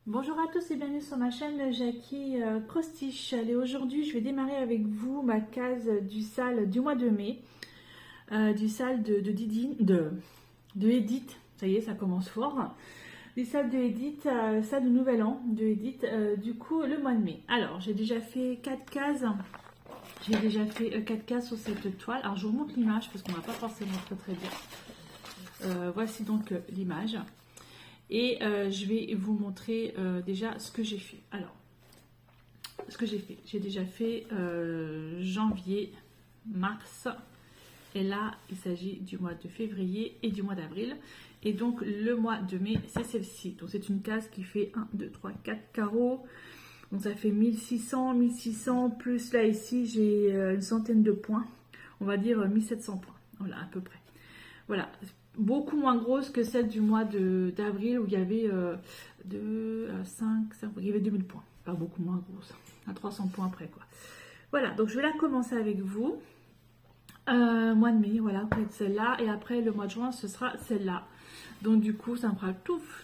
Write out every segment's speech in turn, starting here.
Bonjour à tous et bienvenue sur ma chaîne Jackie Crostiche. Allez, aujourd'hui je vais démarrer avec vous ma case du sale du mois de mai, du sale de Edith. Ça y est, ça commence fort. Du sale de Edith, ça de Nouvel An de Edith, du coup le mois de mai. Alors j'ai déjà fait 4 cases. J'ai déjà fait 4 cases sur cette toile. Alors je vous montre l'image parce qu'on va pas forcément très bien. Voici donc l'image. Et je vais vous montrer déjà ce que j'ai fait. Alors, ce que j'ai fait. J'ai déjà fait janvier, mars. Et là, il s'agit du mois de février et du mois d'avril. Et donc, le mois de mai, c'est celle-ci. Donc, c'est une case qui fait 1, 2, 3, 4 carreaux. Donc, ça fait 1600. Plus là, ici, j'ai une centaine de points. On va dire 1700 points. Voilà, à peu près. Voilà. Beaucoup moins grosse que celle du mois d'avril où il y avait 5, il y avait 2000 points. Pas beaucoup moins grosse, à 300 points après quoi. Voilà, donc je vais la commencer avec vous. Mois de mai, voilà, après celle-là. Et après le mois de juin, ce sera celle-là. Donc du coup, ça me fera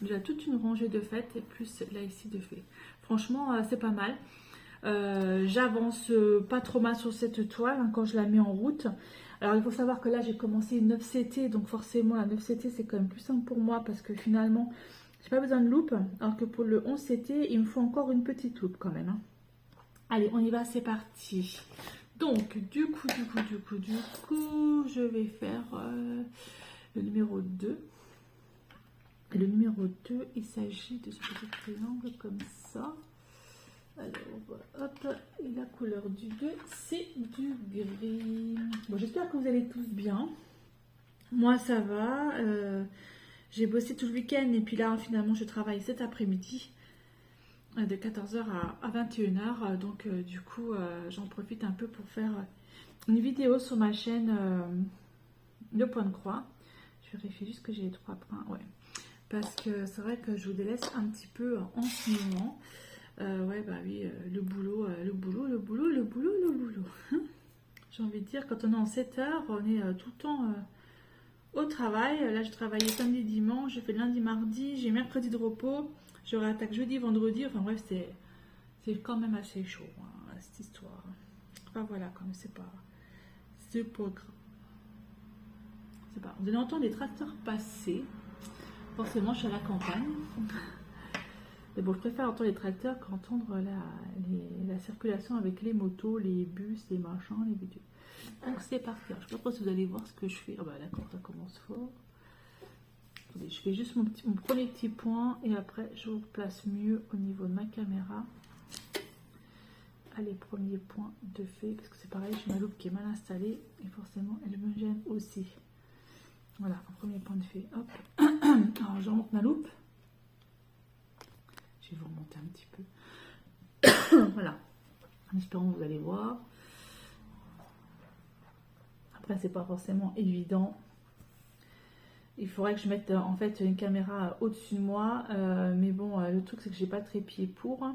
déjà toute une rangée de fêtes et plus là ici de fées. Franchement, c'est pas mal. J'avance pas trop mal sur cette toile hein, quand je la mets en route. Alors il faut savoir que là j'ai commencé une 9CT, donc forcément la 9CT c'est quand même plus simple pour moi parce que finalement j'ai pas besoin de loupe, alors que pour le 11CT il me faut encore une petite loupe quand même. Hein. Allez, on y va, c'est parti. Donc du coup je vais faire le numéro 2. Et le numéro 2 il s'agit de ce petit triangle comme ça. Alors, hop, et la couleur du 2, c'est du gris. Bon, j'espère que vous allez tous bien. Moi, ça va. J'ai bossé tout le week-end et puis là, finalement, je travaille cet après-midi de 14h à 21h. Donc, du coup, j'en profite un peu pour faire une vidéo sur ma chaîne Le Point de Croix. Je vérifie juste que j'ai les 3 points. Ouais. Parce que c'est vrai que je vous délaisse un petit peu en ce moment. Ouais, bah oui, le boulot. J'ai envie de dire, quand on est en 7 heures, on est tout le temps au travail. Là, je travaillais samedi, dimanche, j'ai fait lundi, mardi, j'ai mercredi de repos, je réattaque jeudi, vendredi. Enfin bref, c'est quand même assez chaud, hein, cette histoire. Enfin voilà, quand même, c'est pas grave. C'est pas. Vous allez entendre les tracteurs passer. Forcément, je suis à la campagne. Mais bon, je préfère entendre les tracteurs qu'entendre la circulation avec les motos, les bus, les machins, les bidules. Donc c'est parti. Alors, je ne sais pas si vous allez voir ce que je fais. Ah bah d'accord, ça commence fort. Attendez, je fais juste mon premier petit point et après je vous replace mieux au niveau de ma caméra. Allez, premier point de fait, parce que c'est pareil, j'ai ma loupe qui est mal installée et forcément elle me gêne aussi. Voilà, un premier point de fait. Hop. Alors je remonte ma loupe. Je vais vous remonter un petit peu. Voilà. En espérant que vous allez voir. Après, c'est pas forcément évident. Il faudrait que je mette en fait une caméra au-dessus de moi. Mais bon, le truc, c'est que j'ai pas de trépied pour.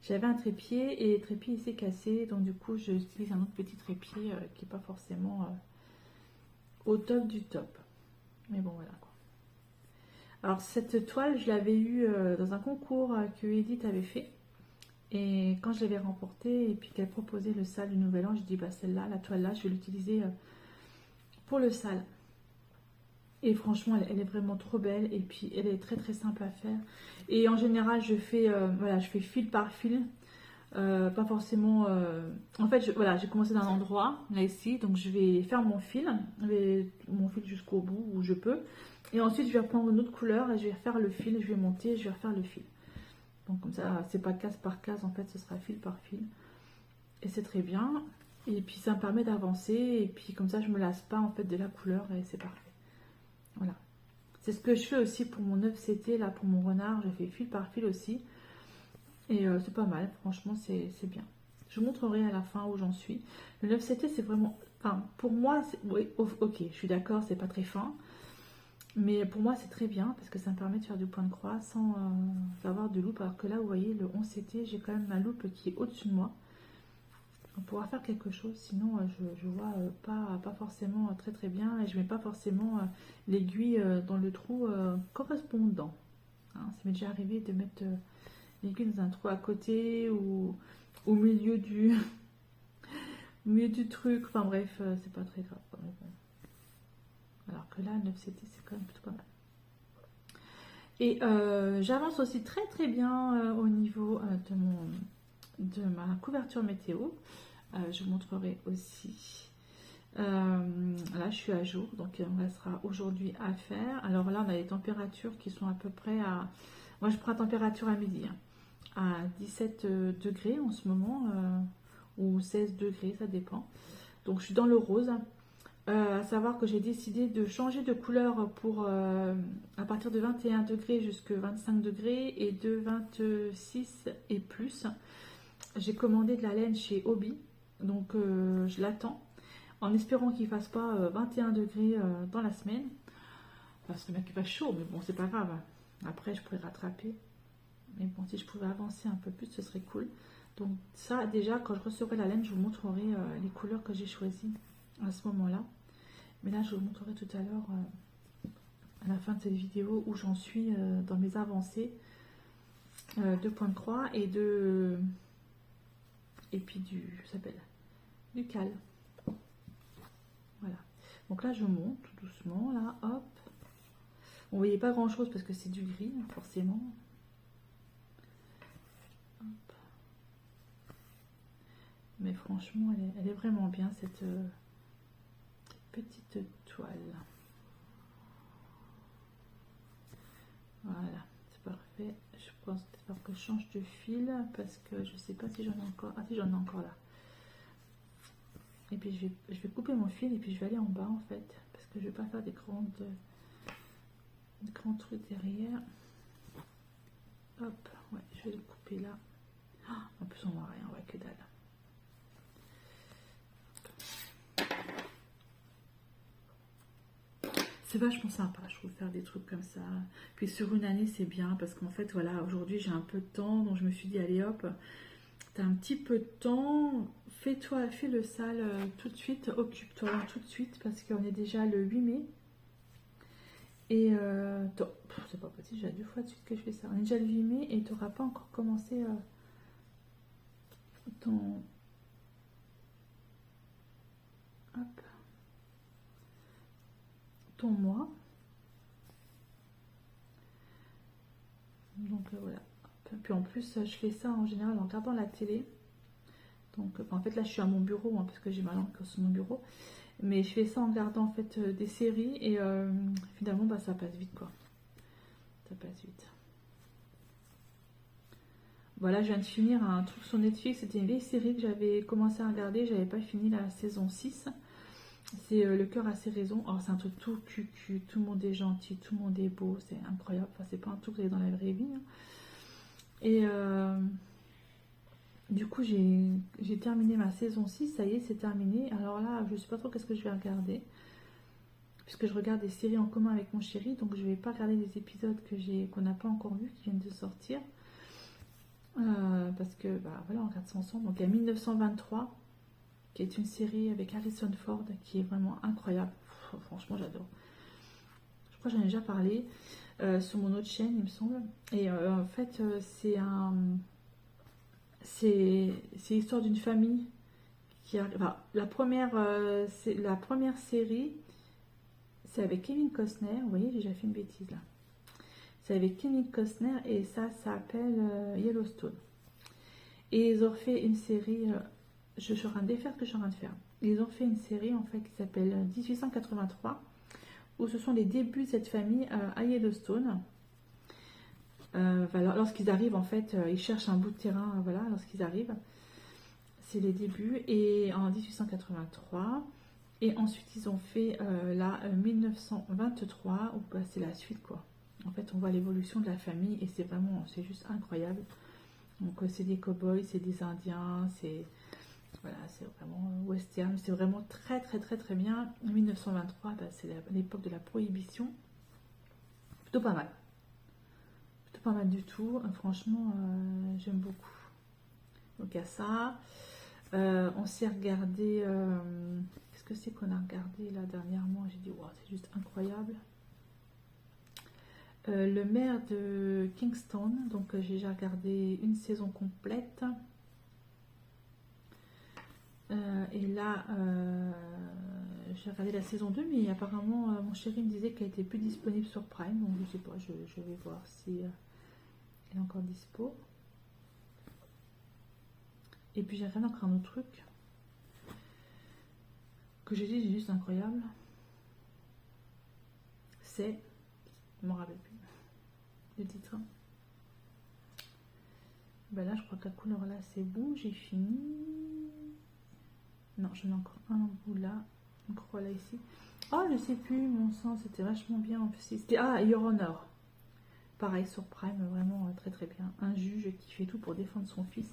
J'avais un trépied et le trépied il s'est cassé. Donc, du coup, j'utilise un autre petit trépied qui n'est pas forcément au top du top. Mais bon, voilà quoi. Alors cette toile, je l'avais eue dans un concours que Edith avait fait. Et quand je l'avais remportée et puis qu'elle proposait le sale du Nouvel An, je dis bah celle-là, la toile là, je vais l'utiliser pour le sale. Et franchement, elle est vraiment trop belle et puis elle est très simple à faire. Et en général, je fais voilà, je fais fil par fil. Pas forcément. En fait, voilà, j'ai commencé d'un endroit là ici, donc je vais faire mon fil jusqu'au bout où je peux. Et ensuite, je vais reprendre une autre couleur et je vais refaire le fil. Je vais monter et je vais refaire le fil. Donc, comme ça, c'est pas case par case. En fait, ce sera fil par fil. Et c'est très bien. Et puis, ça me permet d'avancer. Et puis, comme ça, je me lasse pas en fait de la couleur et c'est parfait. Voilà. C'est ce que je fais aussi pour mon 9CT, là, pour mon renard. Je fais fil par fil aussi. Et c'est pas mal. Franchement, c'est bien. Je vous montrerai à la fin où j'en suis. Le 9CT, c'est vraiment. Enfin, pour moi, oui, ok, je suis d'accord, c'est pas très fin. Mais pour moi, c'est très bien parce que ça me permet de faire du point de croix sans avoir de loupe. Alors que là, vous voyez, le 11CT, j'ai quand même ma loupe qui est au-dessus de moi. On pourra faire quelque chose, sinon je vois pas forcément très bien et je mets pas forcément l'aiguille dans le trou correspondant. Hein, ça m'est déjà arrivé de mettre les légumes dans un trou à côté ou au milieu du, au milieu du truc. Enfin bref, c'est pas très grave. Mais bon. Alors que là, 9CT, c'est quand même plutôt pas mal. Et j'avance aussi très très bien au niveau de ma couverture météo. Je vous montrerai aussi. Là, je suis à jour, donc il me restera aujourd'hui à faire. Alors là, on a les températures qui sont à peu près à... Moi, je prends la température à midi, hein, à 17 degrés en ce moment, ou 16 degrés, ça dépend. Donc, je suis dans le rose. À savoir que j'ai décidé de changer de couleur pour à partir de 21 degrés jusqu'à 25 degrés et de 26 et plus. J'ai commandé de la laine chez Hobby, donc je l'attends en espérant qu'il ne fasse pas 21 degrés dans la semaine. Parce que mec il va chaud, mais bon, c'est pas grave. Après, je pourrais rattraper. Mais bon, si je pouvais avancer un peu plus, ce serait cool. Donc ça, déjà, quand je recevrai la laine, je vous montrerai les couleurs que j'ai choisies à ce moment-là. Mais là, je vous montrerai tout à l'heure, à la fin de cette vidéo, où j'en suis dans mes avancées de point de croix et de... Et puis ça s'appelle du cal. Voilà. Donc là, je monte tout doucement, là, hop. Vous voyez pas grand chose parce que c'est du gris, forcément. Hop. Mais franchement, elle est vraiment bien, cette petite toile. Voilà, c'est parfait. Je pense peut-être que je change de fil parce que je sais pas si j'en ai encore. Ah si, j'en ai encore là. Et puis je vais couper mon fil et puis je vais aller en bas en fait parce que je vais pas faire des grands trucs derrière. Hop, ouais, je vais le couper là. Oh, en plus on voit rien, on voit que dalle. C'est vachement sympa, je trouve, faire des trucs comme ça. Puis sur une année, c'est bien parce qu'en fait, voilà, aujourd'hui j'ai un peu de temps, donc je me suis dit, allez hop, t'as un petit peu de temps, fais le sale tout de suite, occupe-toi tout de suite parce qu'on est déjà le 8 mai. Et c'est pas possible, j'ai 2 fois de suite que je fais ça. On est déjà le 8 mai et tu n'auras pas encore commencé ton... Hop. Ton mois. Donc voilà. Puis en plus, je fais ça en général en regardant la télé. Donc en fait là, je suis à mon bureau hein, parce que j'ai ma lampe sur mon bureau. Mais je fais ça en regardant en fait des séries et finalement bah, ça passe vite quoi. Ça passe vite. Voilà, je viens de finir un truc sur Netflix. C'était une vieille série que j'avais commencé à regarder. J'avais pas fini la saison 6. C'est Le cœur a ses raisons. Alors c'est un truc tout cucu, tout le monde est gentil, tout le monde est beau, c'est incroyable. Enfin, c'est pas un truc que j'ai dans la vraie vie. Hein. Et du coup, j'ai terminé ma saison 6, ça y est, c'est terminé. Alors là, je sais pas trop qu'est-ce que je vais regarder. Puisque je regarde des séries en commun avec mon chéri, donc je vais pas regarder des épisodes qu'on n'a pas encore vus, qui viennent de sortir. Parce que, bah voilà, on regarde ça ensemble. Donc il y a 1923. Qui est une série avec Harrison Ford qui est vraiment incroyable. Franchement, j'adore. Je crois que j'en ai déjà parlé sur mon autre chaîne, il me semble. Et en fait, c'est l'histoire d'une famille qui a... Enfin, la première série, c'est avec Kevin Costner. Vous voyez, j'ai déjà fait une bêtise là. C'est avec Kevin Costner et ça s'appelle Yellowstone. Et ils ont fait une série... je suis en train de défaire ce que je suis en train de faire. Ils ont fait une série en fait qui s'appelle 1883 où ce sont les débuts de cette famille à Yellowstone. Voilà, lorsqu'ils arrivent en fait, ils cherchent un bout de terrain. Voilà, lorsqu'ils arrivent, c'est les débuts et en 1883 et ensuite ils ont fait la 1923 où bah, c'est la suite quoi. En fait, on voit l'évolution de la famille et c'est juste incroyable. Donc c'est des cow-boys, c'est des Indiens, c'est voilà, c'est vraiment western, c'est vraiment très très très très bien. 1923, bah, c'est l'époque de la prohibition. Plutôt pas mal. Plutôt pas mal du tout. Franchement, j'aime beaucoup. Donc à ça. On s'est regardé... Qu'est-ce que c'est qu'on a regardé là dernièrement? J'ai dit, wow, c'est juste incroyable. Le maire de Kingston, donc j'ai déjà regardé une saison complète. Et là, j'ai regardé la saison 2, mais apparemment mon chéri me disait qu'elle était plus disponible sur Prime, donc je sais pas, je vais voir si elle est encore dispo. Et puis j'ai regardé encore un autre truc que j'ai dit, juste incroyable. C'est, je m'en rappelle plus le titre. Ben là, je crois que la couleur là, c'est bon, j'ai fini. Non, j'en ai encore un bout là. Donc voilà ici. Oh, je sais plus, mon sang, c'était vachement bien. En plus, c'était Your Honor. Pareil sur Prime, vraiment très très bien. Un juge qui fait tout pour défendre son fils.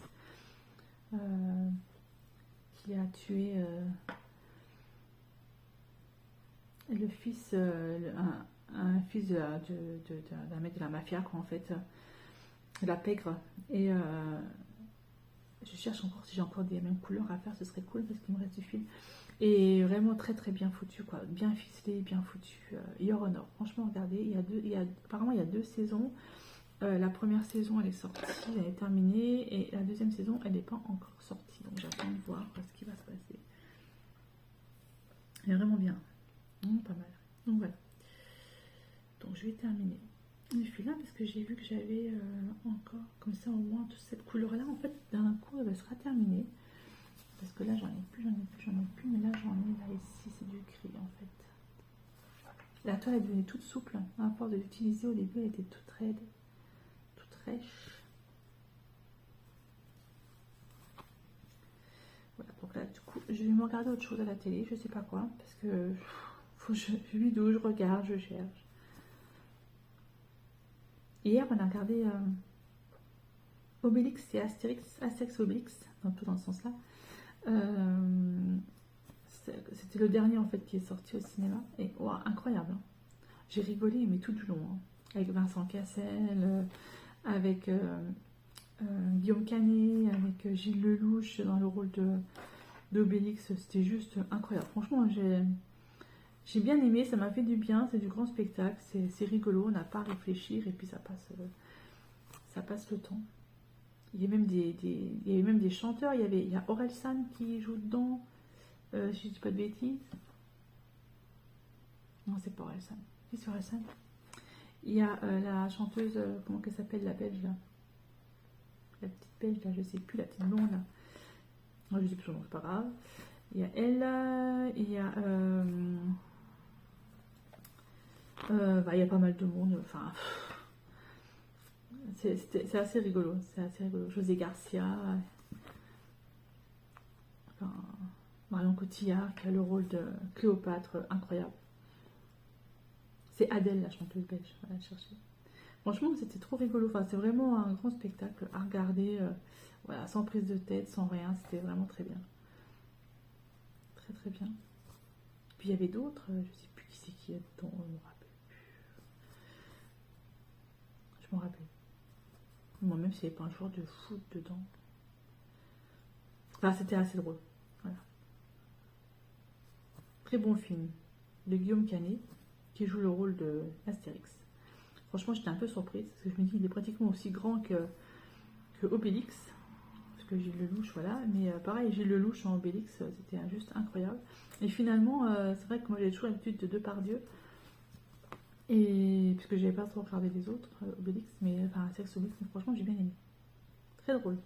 Qui a tué le fils, un fils d'un mec de la mafia, quoi, en fait. La pègre. Et je cherche encore si j'ai encore des mêmes couleurs à faire, ce serait cool parce qu'il me reste du film. Et vraiment très très bien foutu, quoi, bien ficelé, bien foutu. Your Honor, franchement regardez, apparemment il y a 2 saisons. La première saison elle est sortie, elle est terminée, et la deuxième saison elle n'est pas encore sortie, donc j'attends de voir ce qui va se passer. Elle est vraiment bien, pas mal. Donc voilà, donc je vais terminer celui-là parce que j'ai vu que j'avais encore comme ça au moins toute cette couleur là, en fait d'un coup elle sera terminée. Parce que là, j'en ai plus, mais là, j'en ai, là, ici, c'est du gris, en fait. La toile est devenue toute souple. À force de l'utiliser, au début, elle était toute raide, toute rêche. Voilà, donc là, du coup, je vais me regarder autre chose à la télé, je sais pas quoi, parce que faut que je vidéo, je regarde, je cherche. Hier, on a regardé Obélix et Astérix Obélix, tout dans ce sens-là. C'était le dernier en fait qui est sorti au cinéma et wow, incroyable, hein. J'ai rigolé mais tout du long, hein. Avec Vincent Cassel, avec Guillaume Canet, avec Gilles Lelouch dans le rôle d'Obélix. C'était juste incroyable, franchement j'ai bien aimé, ça m'a fait du bien, c'est du grand spectacle, c'est rigolo, on n'a pas à réfléchir et puis ça passe le temps. Il y avait même des chanteurs. Il y a Orelsan qui joue dedans. Si je dis pas de bêtises. Non, c'est pas Orelsan. Qui c'est Orelsan? Il y a la chanteuse, comment qu'elle s'appelle, la belge là? La petite belge là, je sais plus, la petite blonde là. Non, je sais plus son nom, c'est pas grave. Il y a elle, il y a il y a pas mal de monde. Enfin. C'est assez rigolo, José Garcia, enfin, Marion Cotillard qui a le rôle de Cléopâtre, incroyable. C'est Adèle, la chanteuse belge, voilà, chercher. Franchement, c'était trop rigolo, enfin, c'est vraiment un grand spectacle à regarder, voilà, sans prise de tête, sans rien, c'était vraiment très bien. Très très bien. Puis il y avait d'autres, je sais plus qui c'est qui est dedans, je me rappelle plus. Je me rappelle. Moi, même s'il n'y avait pas un joueur de foot dedans. Enfin, c'était assez drôle. Voilà. Très bon film de Guillaume Canet, qui joue le rôle de Astérix. Franchement, j'étais un peu surprise, parce que je me dis, il est pratiquement aussi grand que Obélix. Parce que Gilles Lelouch, voilà. Mais pareil, Gilles Lelouch en Obélix, c'était juste incroyable. Et finalement, c'est vrai que moi, j'ai toujours l'habitude de Depardieu. Et puisque j'avais pas trop regardé les autres Obélix, mais enfin Astérix Obélix, mais franchement j'ai bien aimé. Très drôle.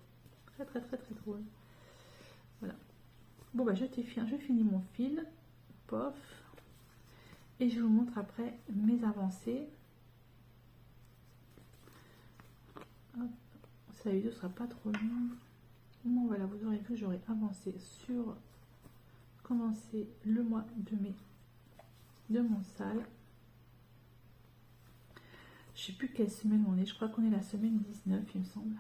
Très très très très drôle. Voilà. Bon bah je finis mon fil. Pof. Et je vous montre après mes avancées. Hop. Ça vidéo sera pas trop longue. Bon voilà, vous aurez vu, j'aurai avancé sur commencer le mois de mai de mon salle. Je sais plus quelle semaine on est, je crois qu'on est la semaine 19 il me semble.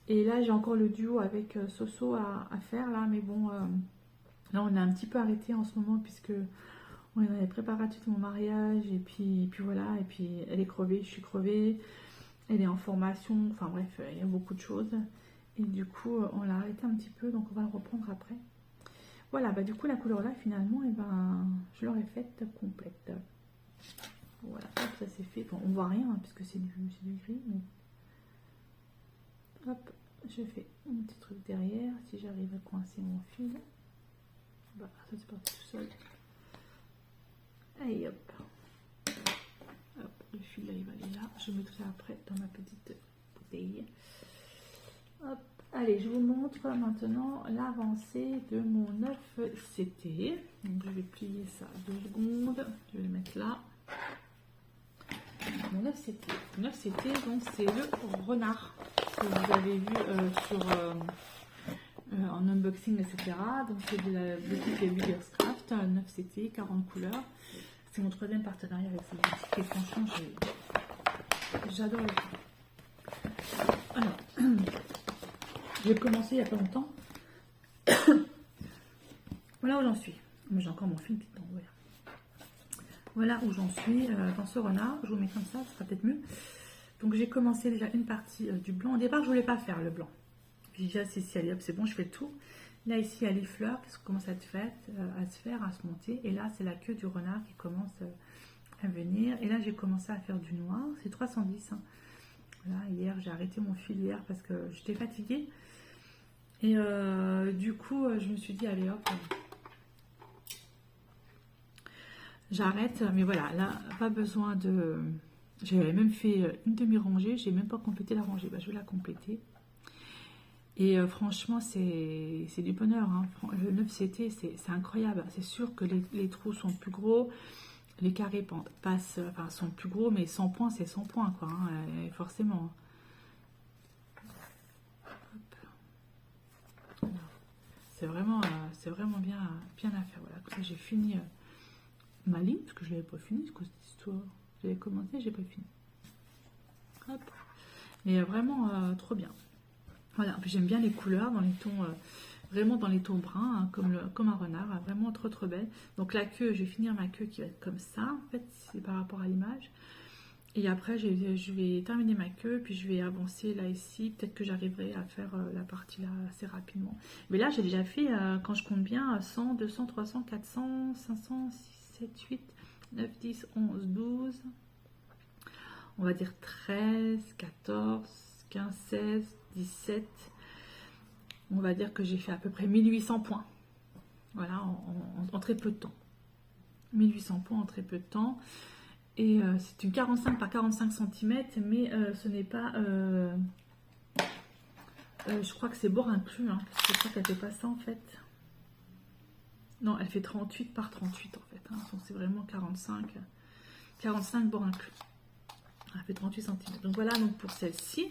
Et là j'ai encore le duo avec Soso à faire là, mais bon, là on a un petit peu arrêté en ce moment puisque on est dans les préparatifs de mon mariage et puis voilà, et puis elle est crevée, je suis crevée, elle est en formation, enfin bref, il y a beaucoup de choses. Et du coup on l'a arrêté un petit peu, donc on va le reprendre après. Voilà, bah du coup la couleur là finalement, et ben, je l'aurais faite complète. Voilà, hop, ça c'est fait. Bon, on voit rien hein, puisque c'est du gris. Mais... hop, je fais un petit truc derrière. Si j'arrive à coincer mon fil, bah, ça c'est parti tout seul. Et hop. Hop, le fil là, il va aller là. Je mettrai après dans ma petite bouteille. Hop. Allez, je vous montre maintenant l'avancée de mon 9CT. Donc, je vais plier ça 2 secondes. Je vais le mettre là. Mon 9CT. 9CT, donc c'est le renard que vous avez vu en unboxing, etc. Donc, c'est de la boutique Wiggers Craft. 9CT, 40 couleurs. C'est mon 3e partenariat avec cette boutique. Et franchement, j'adore le prix. Alors... j'ai commencé il n'y a pas longtemps. Voilà où j'en suis. J'ai encore mon film qui tombe. Voilà où j'en suis dans ce renard. Je vous mets comme ça sera peut-être mieux. Donc j'ai commencé déjà une partie du blanc. Au départ, je ne voulais pas faire le blanc. Puis déjà, ici, allez, hop, c'est bon, je fais le tour. Là, ici, il y a les fleurs qui commencent à se faire, à se monter. Et là, c'est la queue du renard qui commence à venir. Et là, j'ai commencé à faire du noir. C'est 310. Hein. Voilà, hier, j'ai arrêté mon fil hier parce que j'étais fatiguée. Et du coup, je me suis dit, allez hop, j'arrête. Mais voilà, là, pas besoin de... J'avais même fait une demi-rangée, j'ai même pas complété la rangée. Bah, je vais la compléter. Et franchement, c'est du bonheur. Hein. Le 9CT, c'est incroyable. C'est sûr que les trous sont plus gros, les carrés passent, enfin, sont plus gros, mais 100 points, c'est 100 points, quoi, hein, forcément. C'est vraiment bien à faire. Voilà, comme ça j'ai fini ma ligne, parce que je l'avais pas fini, c'est quoi cette histoire? J'avais commencé, j'ai pas fini. Hop. Mais vraiment trop bien. Voilà, j'aime bien les couleurs dans les tons, vraiment dans les tons bruns, hein, comme un renard, hein, vraiment trop belle. Donc la queue, je vais finir ma queue qui va être comme ça, en fait, c'est par rapport à l'image. Et après, je vais terminer ma queue, puis je vais avancer là, ici. Peut-être que j'arriverai à faire la partie là assez rapidement. Mais là, j'ai déjà fait, quand je compte bien, 100, 200, 300, 400, 500, 6, 7, 8, 9, 10, 11, 12. On va dire 13, 14, 15, 16, 17. On va dire que j'ai fait à peu près 1800 points. Voilà, en très peu de temps. 1800 points en très peu de temps. Et c'est une 45 par 45 cm, mais ce n'est pas... je crois que c'est bord inclus, hein, parce que je crois qu'elle fait pas ça en fait. Non, elle fait 38 par 38 en fait. Hein, donc c'est vraiment 45 bord inclus. Elle fait 38 cm. Donc voilà donc pour celle-ci.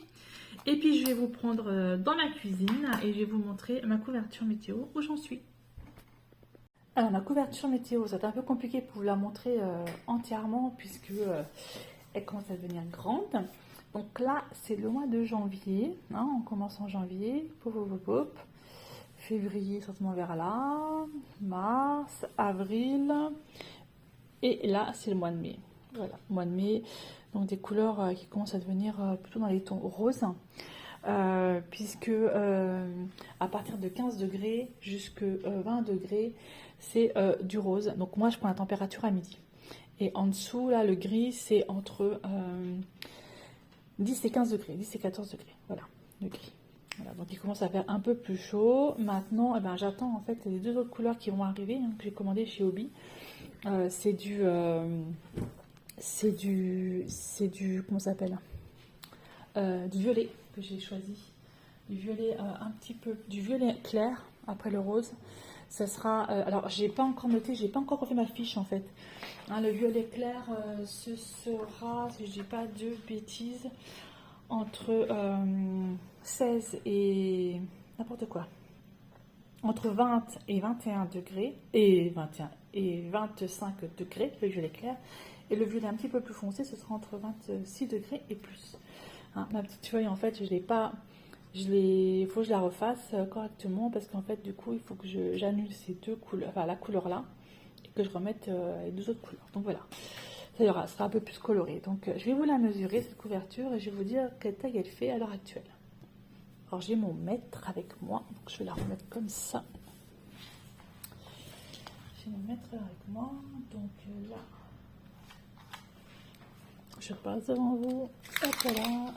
Et puis je vais vous prendre dans la cuisine et je vais vous montrer ma couverture météo où j'en suis. Alors ma couverture météo, c'est un peu compliqué pour vous la montrer entièrement puisque elle commence à devenir grande. Donc là c'est le mois de janvier, hein, on commence en janvier, février certainement vers là, mars, avril et là c'est le mois de mai. Voilà, mois de mai, donc des couleurs qui commencent à devenir plutôt dans les tons roses. Puisque à partir de 15 degrés jusqu'à 20 degrés, c'est du rose. Donc moi, je prends la température à midi. Et en dessous, là, le gris, c'est entre 10 et 15 degrés, 10 et 14 degrés. Voilà, le gris. Voilà, donc il commence à faire un peu plus chaud. Maintenant, eh ben, j'attends en fait les 2 autres couleurs qui vont arriver, hein, que j'ai commandées chez Hobby. C'est du... comment ça s'appelle, du violet que j'ai choisi, du violet un petit peu, du violet clair après le rose. Ça sera, alors j'ai pas encore noté, j'ai pas encore refait ma fiche en fait. Hein, le violet clair, ce sera, si je dis pas de bêtises, entre 16 et n'importe quoi, entre 20 et 21 degrés et 21 et 25 degrés le violet clair. Et le violet un petit peu plus foncé, ce sera entre 26 degrés et plus. Hein, ma petite feuille, en fait, il faut que je la refasse correctement parce qu'en fait, du coup, il faut que j'annule ces 2 couleurs, enfin la couleur là, et que je remette les 2 autres couleurs. Donc voilà, ça sera un peu plus coloré. Donc je vais vous la mesurer, cette couverture, et je vais vous dire quelle taille elle fait à l'heure actuelle. Alors j'ai mon mètre avec moi, donc je vais la remettre comme ça. J'ai mon mètre avec moi, donc là. Je passe devant vous. Hop là.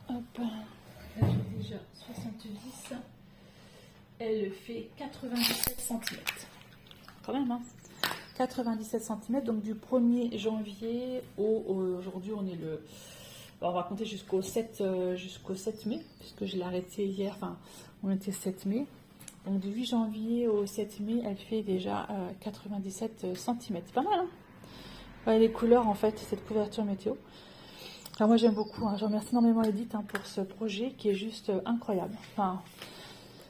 Hop. Là j'ai déjà 70. Elle fait 97 cm. Quand même, hein. 97 cm, donc du 1er janvier aujourd'hui on est le... On va compter jusqu'au 7 mai, puisque je l'ai arrêté hier, enfin on était 7 mai. Donc du 8 janvier au 7 mai, elle fait déjà 97 cm. C'est pas mal, hein. Ouais, les couleurs en fait, cette couverture météo. Alors moi j'aime beaucoup, hein. Je remercie énormément Edith pour ce projet qui est juste incroyable. Enfin,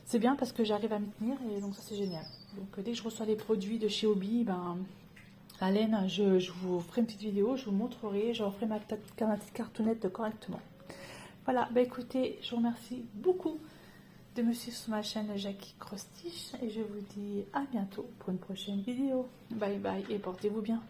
c'est bien parce que j'arrive à m'y tenir et donc ça c'est génial. Donc dès que je reçois les produits de chez Hobby, ben, la laine, je vous ferai une petite vidéo, je vous montrerai, je referai ma petite cartonnette correctement. Voilà, bah écoutez, je vous remercie beaucoup de me suivre sur ma chaîne Jackie Cross Stitch et je vous dis à bientôt pour une prochaine vidéo. Bye bye et portez-vous bien.